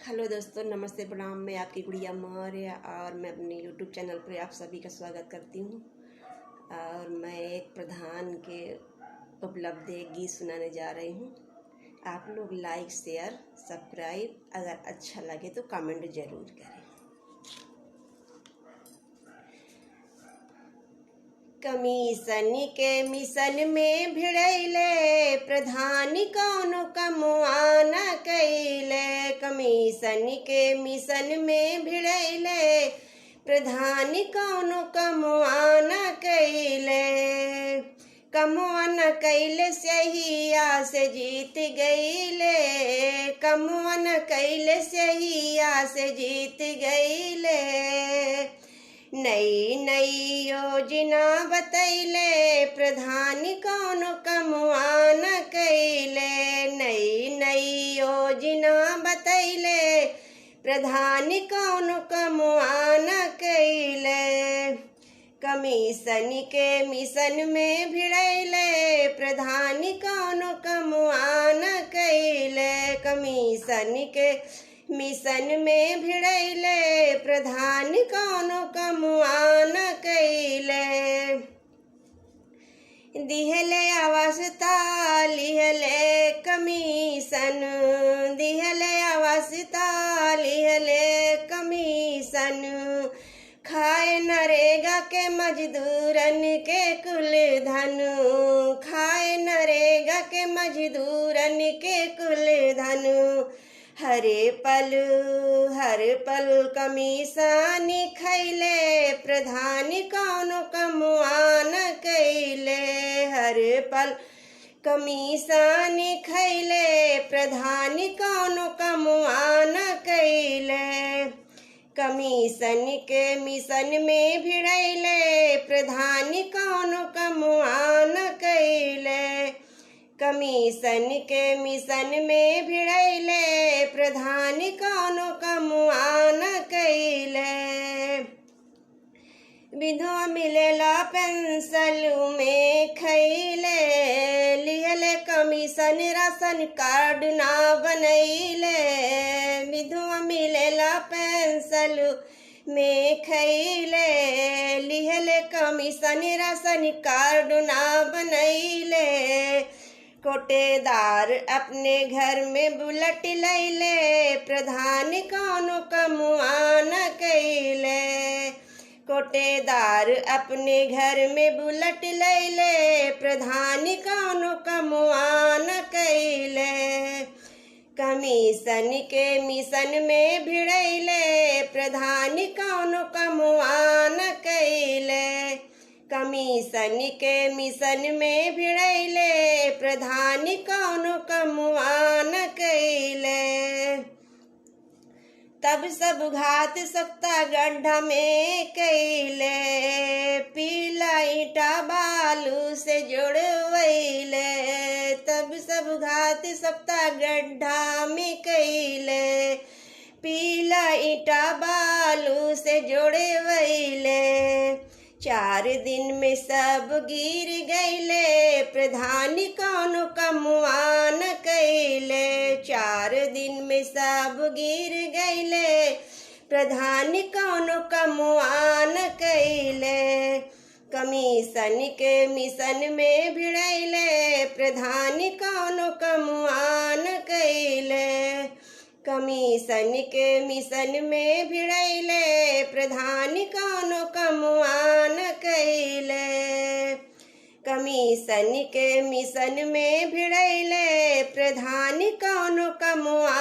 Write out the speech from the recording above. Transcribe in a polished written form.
Hello दोस्तों, नमस्ते, प्रणाम। मैं आपकी गुड़िया मौर्य और मैं अपने यूट्यूब चैनल पर आप सभी का स्वागत करती हूँ। और मैं एक प्रधान के उपलब्ध एक गीत सुनाने जा रही हूँ। आप लोग लाइक, शेयर, सब्सक्राइब, अगर अच्छा लगे तो कमेंट ज़रूर करें। कमीशन के मिशन में भिड़ैले प्रधान कौनो कमुआ न कैले। कमीशन के मिशन में भिड़ैले प्रधान कौनो कमुआ न कैले। कमुआ न कैले सहिया से जीत गईले। कमुआ न कैले सहिया से जीत गईले। नई नई योजना बतैले प्रधान कौनो कमुआ न कैले। नई नई योजना बतैले प्रधान कौनो कमुआ न कैले। कमीशन के मिशन में भिड़ैले प्रधान कौनो कमुआ न कैले। कमीशन के मिशन में भिड़ैले प्रधान कौनो कमुआ न कैले। दिहले अवस्था लिहले कमीशन। दिहले अवस्था लिहले कमीशन। खाए नरेगा के मजदूरन के कुल धन। खाए नरेगा के मजदूरन के कुल धन। हर पल कमीशन खैले प्रधान कौनो कमुआ न कैले। हर पल कमीशन खैले प्रधान कौनो कमुआ न कैले। कमीशन के मिशन में भिड़ैले प्रधान कौनो कमुआ न कैले। कमीशन के मिशन में भिड़ैले प्रधान कौनो कमुआ न कैले। विधवा मिलेला पेंशन में खैले। लिहले कमीशन राशन कार्ड ना बनैले। विधवा मिलेला पेंशन में खैले। लिहले कमीशन राशन कार्ड ना बनैले। कोटेदार अपने घर में बुलेट लैले प्रधान कौनो कमुआ न कैले। कोटेदार अपने घर में बुलेट लैले प्रधान कौनो कमुआ न कैले। कमीशन के मिशन में भिड़ैले प्रधान कौनो कमुआ न कैले। कमीशन के मिशन में भिड़ैले प्रधान कौनो कमुआ न कैले। तब सब घात सख्ता गड्ढा में कैले। पीला ईटा बालू से जोड़वैले। तब सब घात सख्ता गड्ढा में कैले। पीला ईटा बालू से जोड़वैले। 4 दिन में सब गिर गईले प्रधान कौनो कमुआ न कैले। 4 दिन में सब गिर गईले प्रधान कौनो कमुआ न कैले। कमीशन के मिशन में भिड़ैले प्रधान कौनो कमुआ न कैले। कमीशन के मिशन में भिड़ैले प्रधान कौनो कमुआ न कैले। कमीशन के मिशन में भिड़ैले प्रधान कौनो कमुआ